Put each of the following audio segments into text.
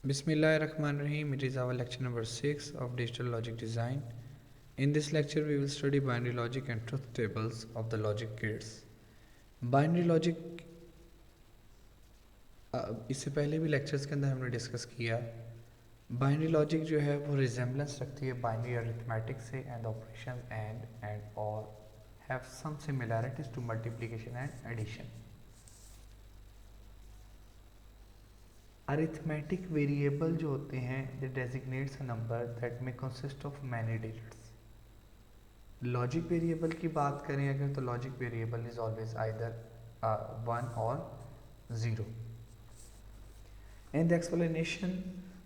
Bismillahirrahmanirrahim. It is our lecture number 6 of Digital Logic Design. In this lecture, we will study binary logic and truth tables of the logic gates. Binary logic इससे पहले भी lectures के अंदर हमने discuss किया. Binary logic जो है वो रिजेम्बलेंस रखती है बाइनरी अरिथमेटिक से AND operation and or have some similarities to multiplication and addition. Arithmetic variable जो होते हैं they designates a number that may consist of many digits. Logic variable की बात करें अगर तो logic variable is always either 1 or 0. In the explanation,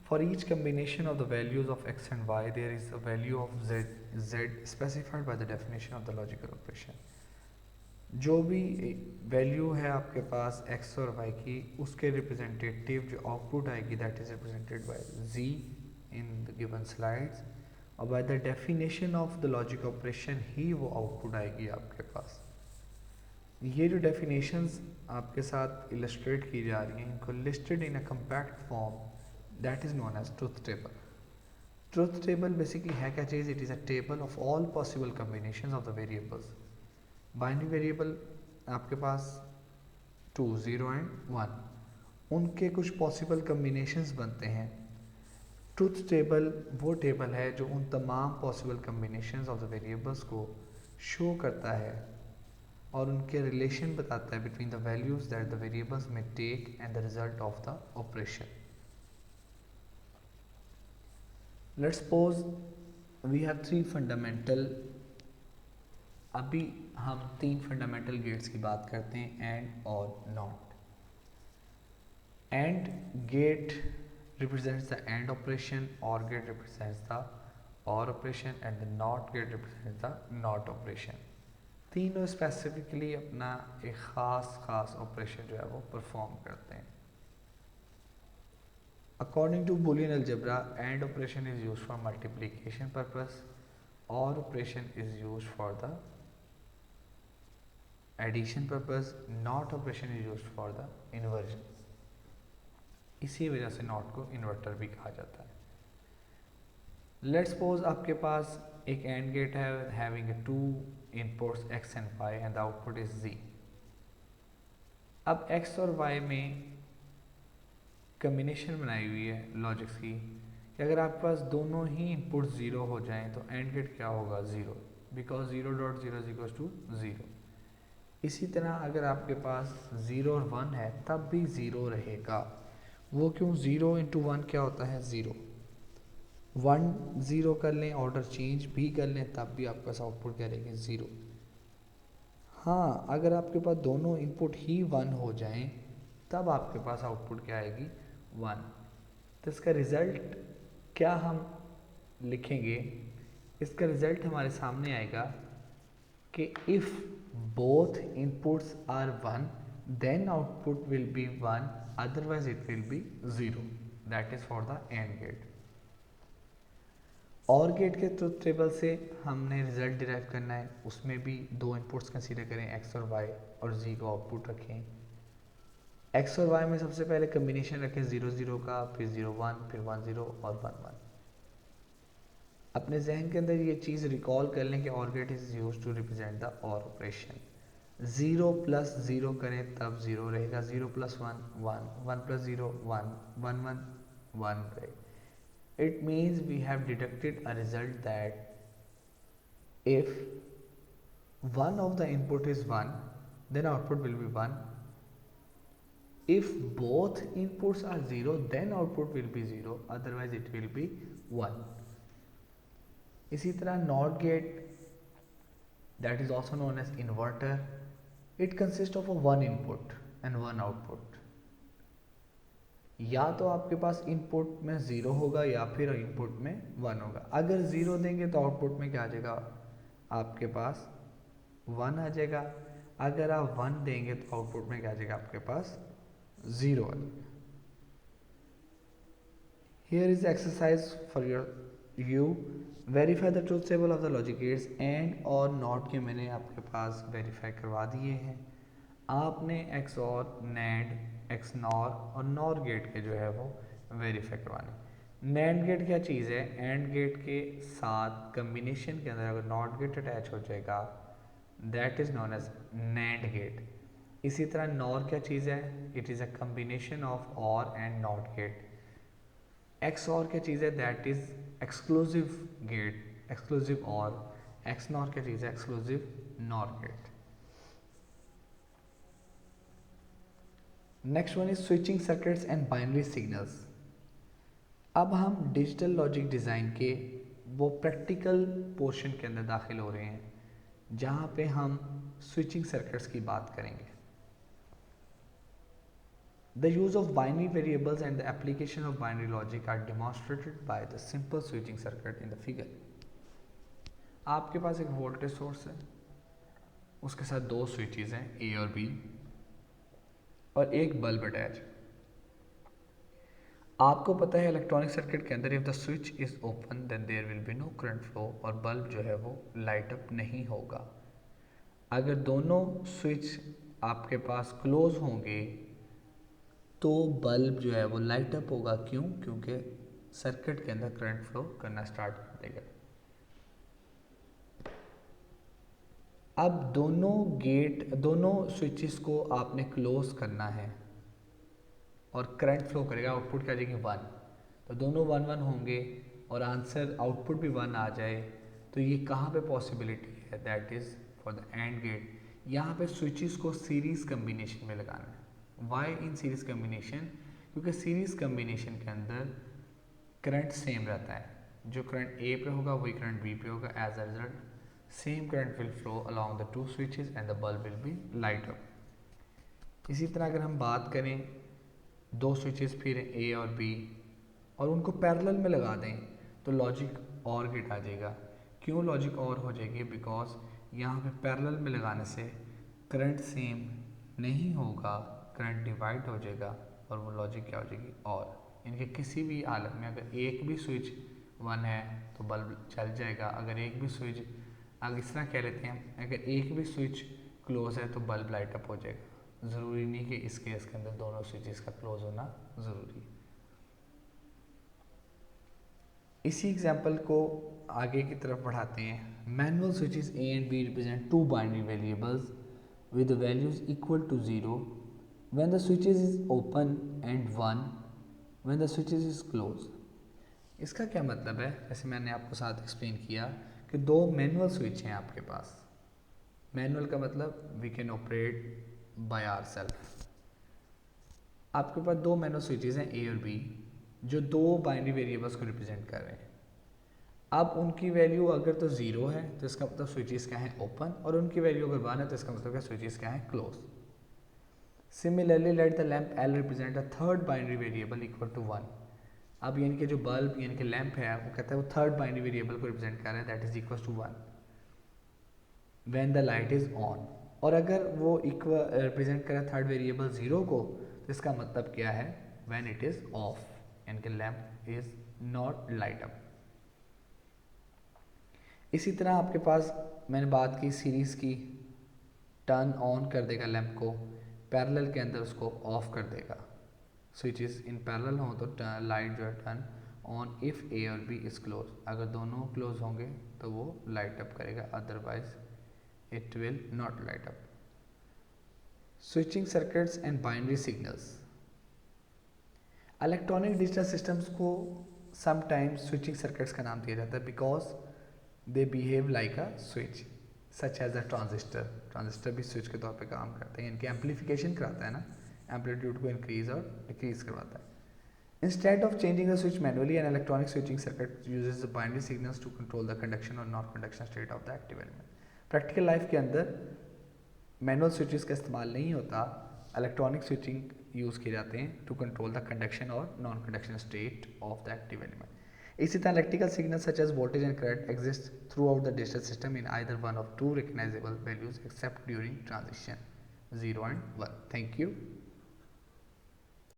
for each combination of the values of x and y, there is a value of z specified by the definition of the logical operation. जो भी value है आपके पास x और y की, उसके representative जो output आएगी that is represented by z in the given slides, और by the definition of the logic operation ही वो आउटपुट आएगी आपके पास. ये जो डेफिनेशंस आपके साथ इलस्ट्रेट की जा रही हैं इनको listed in a compact form that is known as truth table. Truth table basically है क्या चीज़? It is a table of all possible combinations of the variables. Binary variable आपके पास 2, 0 एंड 1, उनके कुछ पॉसिबल कम्बिनेशंस बनते हैं. ट्रुथ टेबल वो टेबल है जो उन तमाम possible combinations of the variables को शो करता है और उनके रिलेशन बताता है between the values that the variables में take and the result of the operation. Let's suppose we have 3 fundamental. अभी हम 3 फंडामेंटल गेट्स की बात करते हैं, and or not. And gate represents the and operation, or gate represents the or operation, and the not gate represents the not operation. तीनों specifically अपना एक ख़ास ऑपरेशन जो है वो परफॉर्म करते हैं. According to Boolean algebra, AND operation is used for multiplication purpose, or operation is used for the addition purpose, NOT operation is used for the inversion. इसी वजह से नॉट को इन्वर्टर भी कहा जाता है. लेट्स सपोज आपके पास एक एंड गेट है having 2 inputs x and y and the output is z. अब x और y में कम्बिनेशन बनाई हुई है लॉजिक्स की कि अगर आपके पास दोनों ही इनपुट 0 हो जाएं तो एंड गेट क्या होगा? 0, बिकॉज 0.0 0. इसी तरह अगर आपके पास 0 और 1 है तब भी 0 रहेगा. वो क्यों? 0 इंटू 1 क्या होता है? 0. 1 0 कर लें, ऑर्डर चेंज भी कर लें, तब भी आपके पास आउटपुट क्या रहेगी? 0. हाँ, अगर आपके पास दोनों इनपुट ही 1 हो जाएं तब आपके पास आउटपुट क्या आएगी? 1. तो इसका रिज़ल्ट क्या हम लिखेंगे? इसका रिज़ल्ट हमारे सामने आएगा कि if both inputs are 1 then output will be 1, otherwise it will be 0. That is for the and gate. Or gate के ट्रुथ टेबल से हमने रिजल्ट डिराइव करना है, उसमें भी 2 इनपुट्स कंसीडर करें, x और y, और z को आउटपुट रखें. x और y में सबसे पहले कम्बिनेशन रखें 0 0 का, फिर 0 1, फिर 1 0 और 1 1. अपने जहन के अंदर ये चीज़ रिकॉल कर लें कि or gate is use to represent the or operation. 0 plus 0 करें तब 0 रहेगा, 0 प्लस 1 1, 1 प्लस 0 1, 1 1 1 रहेगा. It means we have deducted a result that if one of the input is 1, then output will be 1. If both inputs are 0, then output will be 0, otherwise it will be 1. इसी तरह NOT gate, that is also known as inverter, it consists of a 1 input and 1 output. या तो आपके पास input में 0 होगा या फिर input में 1 होगा. अगर 0 देंगे तो आउटपुट में क्या आ जाएगा? आपके पास 1 आ जाएगा. अगर आप 1 देंगे तो आउटपुट में क्या आ जाएगा? आपके पास 0 आ जाएगा. Here is exercise for you. Verify the truth table of the logic gates. And or not के मैंने आपके पास वेरीफाई करवा दिए हैं. आपने एक्स और नैंड, एक्स नॉर और नॉर गेट के जो है वो वेरीफाई करवानी। नैंड गेट क्या चीज़ है, एंड गेट के साथ कम्बिनेशन के अंदर अगर नॉट गेट अटैच हो जाएगा that is known as NAND gate. इसी तरह नॉर क्या चीज़ है, it is a combination of or and not gate. X or क्या चीज़ है, that is exclusive gate, exclusive or. X NOR क्या चीज़ है, exclusive NOR gate. Next one is switching circuits and binary signals. अब हम डिजिटल लॉजिक डिज़ाइन के वो प्रैक्टिकल पोर्शन के अंदर दाखिल हो रहे हैं जहाँ पे हम स्विचिंग सर्किट्स की बात करेंगे। The use of binary variables and the application of binary logic are demonstrated by the simple switching circuit in the figure. आपके पास एक वोल्टेज सोर्स है, उसके साथ दो स्विचेस हैं ए और बी और एक बल्ब अटैच। आपको पता है इलेक्ट्रॉनिक सर्किट के अंदर if the switch is open then there will be no current flow और बल्ब जो है वो लाइट अप नहीं होगा। अगर दोनों स्विच आपके पास क्लोज होंगे तो बल्ब जो है वो लाइट अप होगा। क्यों? क्योंकि सर्किट के अंदर करंट फ्लो करना स्टार्ट कर देगा। अब दोनों स्विचेस को आपने क्लोज करना है और करंट फ्लो करेगा, आउटपुट क्या जाएगी 1, तो दोनों 1 1 होंगे और आंसर आउटपुट भी 1 आ जाए, तो ये कहाँ पे पॉसिबिलिटी है, that is for the and gate. यहाँ पे स्विचेस को सीरीज कम्बिनेशन में लगाना है। Why in series combination? क्योंकि सीरीज कम्बिनेशन के अंदर करंट सेम रहता है, जो करंट ए पे होगा वही करंट बी पे होगा। As a result same current will flow along the two switches and the bulb will be light up. इसी तरह अगर हम बात करें दो स्विचेस फिर ए और बी और उनको पैरेलल में लगा दें तो लॉजिक और गेट आ जाएगा। क्यों लॉजिक और हो जाएगी? बिकॉज यहाँ पे पैरेलल में लगाने से करंट सेम नहीं होगा, करंट डिवाइड हो जाएगा और वो लॉजिक क्या हो जाएगी और। इनके किसी भी हालत में अगर एक भी स्विच 1 है तो बल्ब चल जाएगा। अगर एक भी स्विच, अगर इस तरह कह लेते हैं, अगर एक भी स्विच क्लोज है तो बल्ब लाइट अप हो जाएगा। ज़रूरी नहीं कि इस केस के अंदर दोनों स्विचेस का क्लोज होना ज़रूरी है। इसी एग्जाम्पल को आगे की तरफ बढ़ाते हैं। Manual switches A and B represent two binary variables with the values equal to 0 when the switches is open and 1 when the switches is closed। इसका क्या मतलब है? जैसे मैंने आपको साथ एक्सप्लेन किया कि दो मैनुअल स्विच हैं आपके पास। मैनुअल का मतलब we can operate by ourselves. आपके पास दो मैनुअल स्विचेस हैं ए और बी जो दो बाइनरी वेरिएबल्स को रिप्रेजेंट कर रहे हैं। अब उनकी वैल्यू अगर तो 0 है तो इसका मतलब स्विचेस क्या है ओपन, और उनकी वैल्यू अगर 1 है तो इसका मतलब क्या स्विचेस क्या है close. Similarly let the lamp L represent a third binary variable equal to 1। अब यानी कि जो बल्ब यानी कि लैम्प है वो कहता है वो थर्ड बाइनरी वेरिएबल को रिप्रेजेंट कर रहा है, that is equal to 1 when the light is on. और अगर वो इक्वल रिप्रेजेंट कर रहा है थर्ड वेरिएबल 0 को तो इसका मतलब क्या है, व्हेन इट इज ऑफ, यानी कि lamp is not light up. इसी तरह आपके पास मैंने बात की सीरीज़ की, टर्न ऑन कर देगा लैंप को, पैरेलल के अंदर उसको ऑफ कर देगा। स्विचेस इन पैरेलल हों तो लाइट जो है टर्न ऑन इफ़ ए और बी इज़ क्लोज। अगर दोनों क्लोज होंगे तो वो लाइट अप करेगा, otherwise it will not light up. Switching circuits and binary signals. Electronic digital systems को समटाइम्स स्विचिंग सर्किट्स का नाम दिया जाता है because they behave like a switch such as a transistor. Transistor भी स्विच के तौर पे काम करते हैं, इनके एम्पलीफिकेशन कराता है ना, एम्पलीट्यूड को इंक्रीज और डिक्रीज करवाता है। Instead of changing the switch manually an electronic switching circuit uses the binary signals to control the conduction और non conduction state of the active element. Practical life के अंदर मैनुअल स्विचेस का इस्तेमाल नहीं होता, इलेक्ट्रॉनिक स्विचिंग यूज़ किए जाते हैं टू कंट्रोल द कंडक्शन और non conduction state of the active element. इसी तरह electrical signal such as voltage and current exist throughout the digital system in either one of two recognizable values except during transition 0 and 1। Thank you.